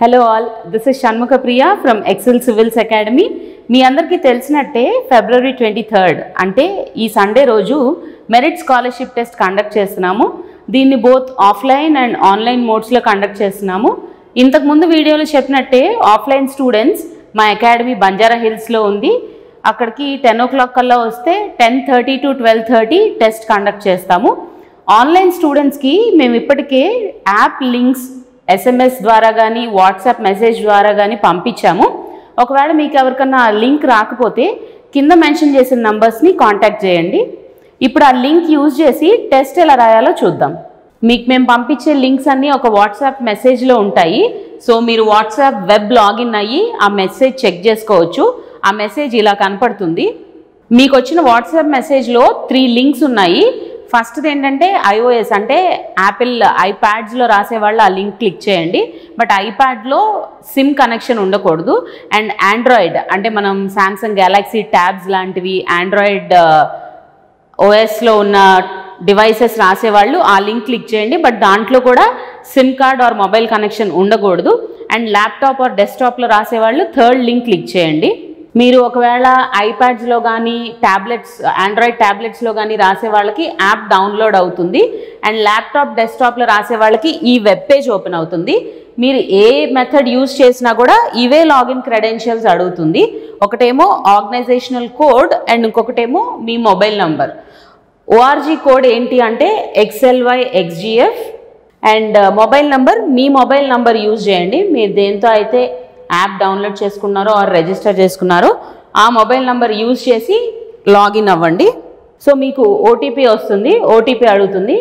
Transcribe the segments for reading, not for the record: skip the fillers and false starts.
Hello all, this is Shanmukha Priya from Excel Civils Academy. మీ అందరికీ తెలిసినట్టే ఫిబ్రవరి 23rd అంటే ఈ Sunday రోజు మెరిట్ స్కాలర్షిప్ టెస్ట్ కండక్ట్ చేస్తున్నాము. దీన్ని బోత్ ఆఫ్లైన్ అండ్ ఆన్లైన్ మోడ్స్లో కండక్ట్ చేస్తున్నాము. ఇంతకు ముందు వీడియోలో చెప్పినట్టే ఆఫ్లైన్ స్టూడెంట్స్ మా అకాడమీ బంజారా హిల్స్లో ఉంది. అక్కడికి 10 o'clock కల్లా వస్తే 10:30 to 12:30 టెస్ట్ కండక్ట్ చేస్తాము. ఆన్లైన్ స్టూడెంట్స్కి మేము ఇప్పటికే యాప్ లింక్స్ SMS ద్వారా కానీ వాట్సాప్ మెసేజ్ ద్వారా కానీ పంపించాము. ఒకవేళ మీకు ఎవరికన్నా లింక్ రాకపోతే కింద మెన్షన్ చేసిన నంబర్స్ని కాంటాక్ట్ చేయండి. ఇప్పుడు ఆ లింక్ యూజ్ చేసి టెస్ట్ ఎలా రాయాలో చూద్దాం. మీకు మేము పంపించే లింక్స్ అన్నీ ఒక వాట్సాప్ మెసేజ్లో ఉంటాయి. సో మీరు వాట్సాప్ వెబ్ లాగిన్ అయ్యి ఆ మెసేజ్ చెక్ చేసుకోవచ్చు. ఆ మెసేజ్ ఇలా కనపడుతుంది. మీకు వచ్చిన వాట్సాప్ మెసేజ్లో 3 లింక్స్ ఉన్నాయి. ఫస్ట్ది ఏంటంటే iOS అంటే యాపిల్ ఐప్యాడ్స్లో రాసేవాళ్ళు ఆ లింక్ క్లిక్ చేయండి. బట్ ఐప్యాడ్లో సిమ్ కనెక్షన్ ఉండకూడదు. అండ్ ఆండ్రాయిడ్ అంటే మనం శాంసంగ్ గెలాక్సీ ట్యాబ్స్ లాంటివి ఆండ్రాయిడ్ ఓఎస్లో ఉన్న డివైసెస్ రాసేవాళ్ళు ఆ లింక్ క్లిక్ చేయండి. బట్ దాంట్లో కూడా SIM card or mobile connection ఉండకూడదు. అండ్ ల్యాప్టాప్ ఆర్ డెస్క్టాప్లో రాసేవాళ్ళు 3rd లింక్ క్లిక్ చేయండి. మీరు ఒకవేళ ఐప్యాడ్స్లో కానీ ట్యాబ్లెట్స్ ఆండ్రాయిడ్ ట్యాబ్లెట్స్లో కానీ రాసే వాళ్ళకి యాప్ డౌన్లోడ్ అవుతుంది. అండ్ ల్యాప్టాప్ డెస్క్టాప్లో రాసే వాళ్ళకి ఈ వెబ్ పేజ్ ఓపెన్ అవుతుంది. మీరు ఏ మెథడ్ యూజ్ చేసినా కూడా ఇవే లాగిన్ క్రెడెన్షియల్స్ అడుగుతుంది. ఒకటేమో ఆర్గనైజేషనల్ కోడ్ అండ్ ఇంకొకటేమో మీ మొబైల్ నంబర్. ORG కోడ్ ఏంటి అంటే XLYXGF అండ్ మొబైల్ నంబర్ మీ మొబైల్ నంబర్ యూజ్ చేయండి. మీరు దేంతో అయితే యాప్ డౌన్లోడ్ చేసుకున్నారో ఆర్ రిజిస్టర్ చేసుకున్నారో ఆ మొబైల్ నంబర్ యూజ్ చేసి లాగిన్ అవ్వండి. సో మీకు ఓటీపీ వస్తుంది, ఓటీపీ అడుగుతుంది.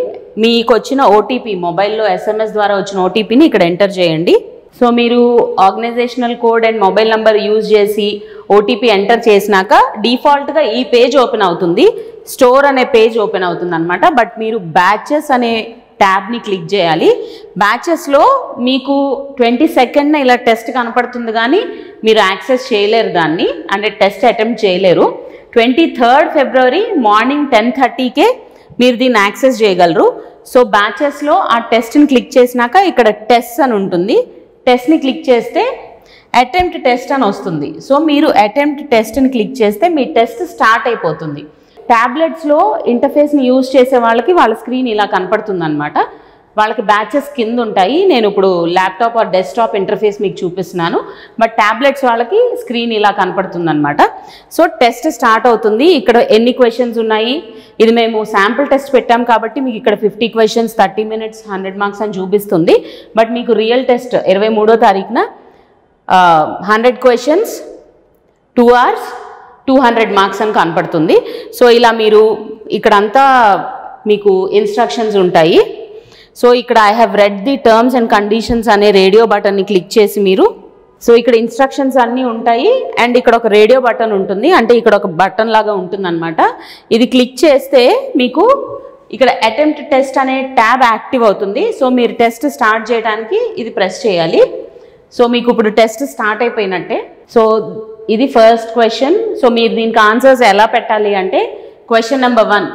మీకు వచ్చిన ఓటీపీ మొబైల్లో SMS ద్వారా వచ్చిన ఓటీపీని ఇక్కడ ఎంటర్ చేయండి. సో మీరు organisational code and mobile number use చేసి ఓటీపీ ఎంటర్ చేసినాక డిఫాల్ట్గా ఈ పేజ్ ఓపెన్ అవుతుంది. స్టోర్ అనే పేజ్ ఓపెన్ అవుతుంది అనమాట. బట్ మీరు బ్యాచెస్ అనే ట్యాబ్ని క్లిక్ చేయాలి. బ్యాచెస్లో మీకు 22nd ఇలా టెస్ట్ కనపడుతుంది కానీ మీరు యాక్సెస్ చేయలేరు దాన్ని, అంటే టెస్ట్ అటెంప్ట్ చేయలేరు. 23rd ఫిబ్రవరి మార్నింగ్ 10:30కే మీరు దీన్ని యాక్సెస్ చేయగలరు. సో బ్యాచెస్లో ఆ టెస్ట్ని క్లిక్ చేసినాక ఇక్కడ టెస్ట్ అని ఉంటుంది. టెస్ట్ని క్లిక్ చేస్తే అటెంప్ట్ టెస్ట్ అని వస్తుంది. సో మీరు అటెంప్ట్ టెస్ట్ని క్లిక్ చేస్తే మీ టెస్ట్ స్టార్ట్ అయిపోతుంది. ట్యాబ్లెట్స్లో ఇంటర్ఫేస్ని యూజ్ చేసే వాళ్ళకి వాళ్ళ స్క్రీన్ ఇలా కనపడుతుంది అనమాట. వాళ్ళకి బ్యాచెస్ కింద ఉంటాయి. నేను ఇప్పుడు ల్యాప్టాప్ ఆర్ డెస్క్టాప్ ఇంటర్ఫేస్ మీకు చూపిస్తున్నాను. బట్ ట్యాబ్లెట్స్ వాళ్ళకి స్క్రీన్ ఇలా కనపడుతుంది అనమాట. సో టెస్ట్ స్టార్ట్ అవుతుంది. ఇక్కడ ఎన్ని క్వశ్చన్స్ ఉన్నాయి, ఇది మేము శాంపుల్ టెస్ట్ పెట్టాం కాబట్టి మీకు ఇక్కడ 50 questions 30 minutes 100 marks అని చూపిస్తుంది. బట్ మీకు రియల్ టెస్ట్ 23వ తారీఖున 100 questions 2 hours 200 marks అని కనపడుతుంది. సో ఇలా మీరు ఇక్కడంతా మీకు ఇన్స్ట్రక్షన్స్ ఉంటాయి. సో ఇక్కడ I have read the terms and conditions అనే రేడియో బటన్ని క్లిక్ చేసి మీరు సో ఇక్కడ ఇన్స్ట్రక్షన్స్ అన్నీ ఉంటాయి. అండ్ ఇక్కడ ఒక రేడియో బటన్ ఉంటుంది, అంటే ఇక్కడ ఒక బటన్ లాగా ఉంటుంది అనమాట. ఇది క్లిక్ చేస్తే మీకు ఇక్కడ అటెంప్ట్ టెస్ట్ అనే ట్యాబ్ యాక్టివ్ అవుతుంది. సో మీరు టెస్ట్ స్టార్ట్ చేయడానికి ఇది ప్రెస్ చేయాలి. సో మీకు ఇప్పుడు టెస్ట్ స్టార్ట్ అయిపోయినట్టే. సో ఇది ఫస్ట్ క్వశ్చన్. సో మీరు దీనికి ఆన్సర్స్ ఎలా పెట్టాలి అంటే question number 1,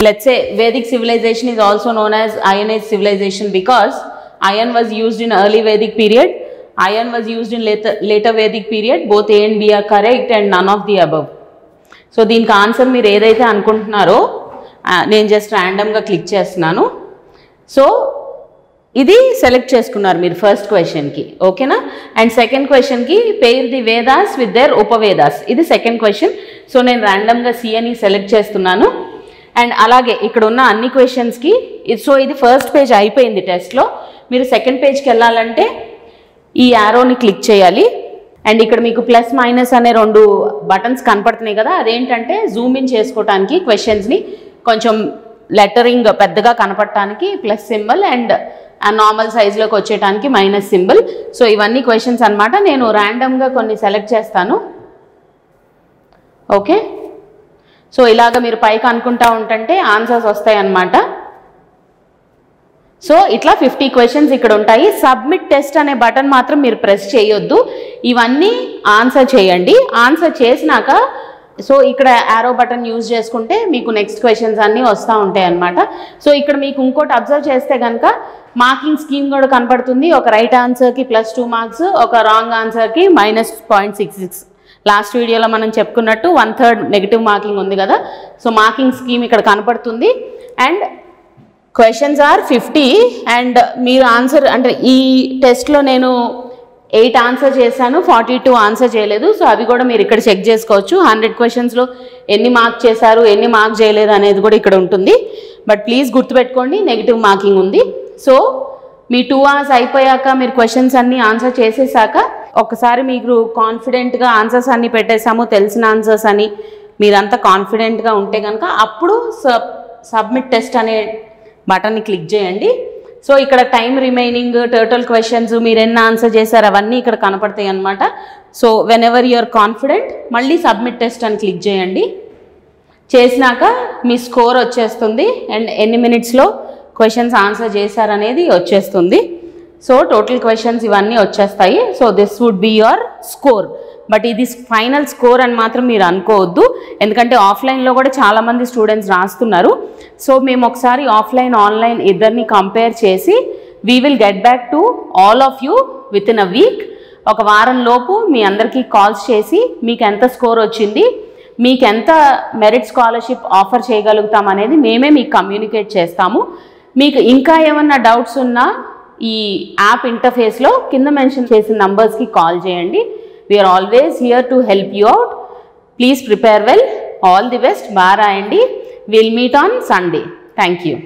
let's say Vedic civilization is also known as Iron Age civilization because iron was used in early Vedic period, iron was used in later Vedic period. Both A and B are correct and none of the above. So దీనికి answer మీరు ఏదైతే అనుకుంటున్నారో నేను just ర్యాండమ్గా click చేస్తున్నాను. So ఇది select చేసుకున్నారు మీరు ఫస్ట్ క్వశ్చన్కి, ఓకేనా. అండ్ సెకండ్ క్వశ్చన్కి పేర్ ది వేదాస్ విత్ దేర్ ఉపవేదాస్, ఇది సెకండ్ క్వశ్చన్. సో నేను ర్యాండమ్గా C అని సెలెక్ట్ చేస్తున్నాను. అండ్ అలాగే ఇక్కడ ఉన్న అన్ని క్వశ్చన్స్కి సో ఇది ఫస్ట్ పేజ్ అయిపోయింది టెస్ట్లో. మీరు సెకండ్ పేజ్కి వెళ్ళాలంటే ఈ యారోని క్లిక్ చేయాలి. అండ్ ఇక్కడ మీకు ప్లస్ మైనస్ అనే 2 బటన్స్ కనపడుతున్నాయి కదా, అదేంటంటే జూమ్ ఇన్ చేసుకోవటానికి క్వశ్చన్స్ని కొంచెం లెటరింగ్ పెద్దగా కనపడటానికి ప్లస్ సింబల్ అండ్ ఆ నార్మల్ సైజులోకి వచ్చేటానికి మైనస్ సింబల్. సో ఇవన్నీ క్వశ్చన్స్ అనమాట. నేను ర్యాండమ్గా కొన్ని సెలెక్ట్ చేస్తాను, ఓకే. సో ఇలాగ మీరు పైకి అనుకుంటా ఉంటుంటే ఆన్సర్స్ వస్తాయి అన్నమాట. సో ఇట్లా 50 questions ఇక్కడ ఉంటాయి. సబ్మిట్ టెస్ట్ అనే బటన్ మాత్రం మీరు ప్రెస్ చేయొద్దు. ఇవన్నీ ఆన్సర్ చేయండి. ఆన్సర్ చేసినాక సో ఇక్కడ యారో బటన్ యూజ్ చేసుకుంటే మీకు నెక్స్ట్ క్వశ్చన్స్ అన్నీ వస్తూ ఉంటాయి అన్నమాట. సో ఇక్కడ మీకు ఇంకోటి అబ్జర్వ్ చేస్తే కనుక మార్కింగ్ స్కీమ్ కూడా కనపడుతుంది. ఒక రైట్ ఆన్సర్కి +2 మార్క్స్, ఒక రాంగ్ ఆన్సర్కి -0.66. లాస్ట్ వీడియోలో మనం చెప్పుకున్నట్టు 1/3 నెగిటివ్ మార్కింగ్ ఉంది కదా. సో మార్కింగ్ స్కీమ్ ఇక్కడ కనపడుతుంది. అండ్ క్వశ్చన్స్ ఆర్ 50 అండ్ మీరు ఆన్సర్ అంటే ఈ టెస్ట్లో నేను 8 ఆన్సర్ చేశాను, 42 ఆన్సర్ చేయలేదు. సో అవి కూడా మీరు ఇక్కడ చెక్ చేసుకోవచ్చు. 100 క్వశ్చన్స్లో ఎన్ని మార్క్ చేశారు, ఎన్ని మార్క్ చేయలేదు అనేది కూడా ఇక్కడ ఉంటుంది. బట్ ప్లీజ్ గుర్తుపెట్టుకోండి, నెగిటివ్ మార్కింగ్ ఉంది. సో మీ 2 hours అయిపోయాక మీరు క్వశ్చన్స్ అన్నీ ఆన్సర్ చేసేసాక ఒకసారి మీరు కాన్ఫిడెంట్గా ఆన్సర్స్ అన్నీ పెట్టేసాము, తెలిసిన ఆన్సర్స్ అని మీరంతా కాన్ఫిడెంట్గా ఉంటే కనుక అప్పుడు సబ్మిట్ టెస్ట్ అనే బటన్ని క్లిక్ చేయండి. సో ఇక్కడ టైం రిమైనింగ్, టోటల్ క్వశ్చన్స్, మీరు ఎన్ని ఆన్సర్ చేశారు అవన్నీ ఇక్కడ కనపడతాయి అన్నమాట. So whenever you are confident మళ్ళీ సబ్మిట్ టెస్ట్ అని క్లిక్ చేయండి. చేసినాక మీ స్కోర్ వచ్చేస్తుంది అండ్ ఎన్ని మినిట్స్లో క్వశ్చన్స్ ఆన్సర్ చేశారనేది వచ్చేస్తుంది. సో టోటల్ క్వశ్చన్స్ ఇవన్నీ వచ్చేస్తాయి. So this would be your score. But ఇది ఫైనల్ స్కోర్ అని మాత్రం మీరు అనుకోవద్దు, ఎందుకంటే ఆఫ్లైన్లో కూడా చాలామంది స్టూడెంట్స్ రాస్తున్నారు. సో మేము ఒకసారి ఆఫ్లైన్ ఆన్లైన్ ఇద్దరిని కంపేర్ చేసి we will get back to all of you with in a week. ఒక వారం లోపు మీ అందరికీ కాల్స్ చేసి మీకు ఎంత స్కోర్ వచ్చింది, మీకు ఎంత మెరిట్ స్కాలర్షిప్ ఆఫర్ చేయగలుగుతాం అనేది మేమే మీకు కమ్యూనికేట్ చేస్తాము. మీకు ఇంకా ఏమన్నా డౌట్స్ ఉన్నా ఈ యాప్ ఇంటర్ఫేస్లో కింద మెన్షన్ చేసిన నంబర్స్కి కాల్ చేయండి. We are always here to help you out. Please prepare well. All the best. Bye రాయండి. We'll meet on Sunday. Thank you.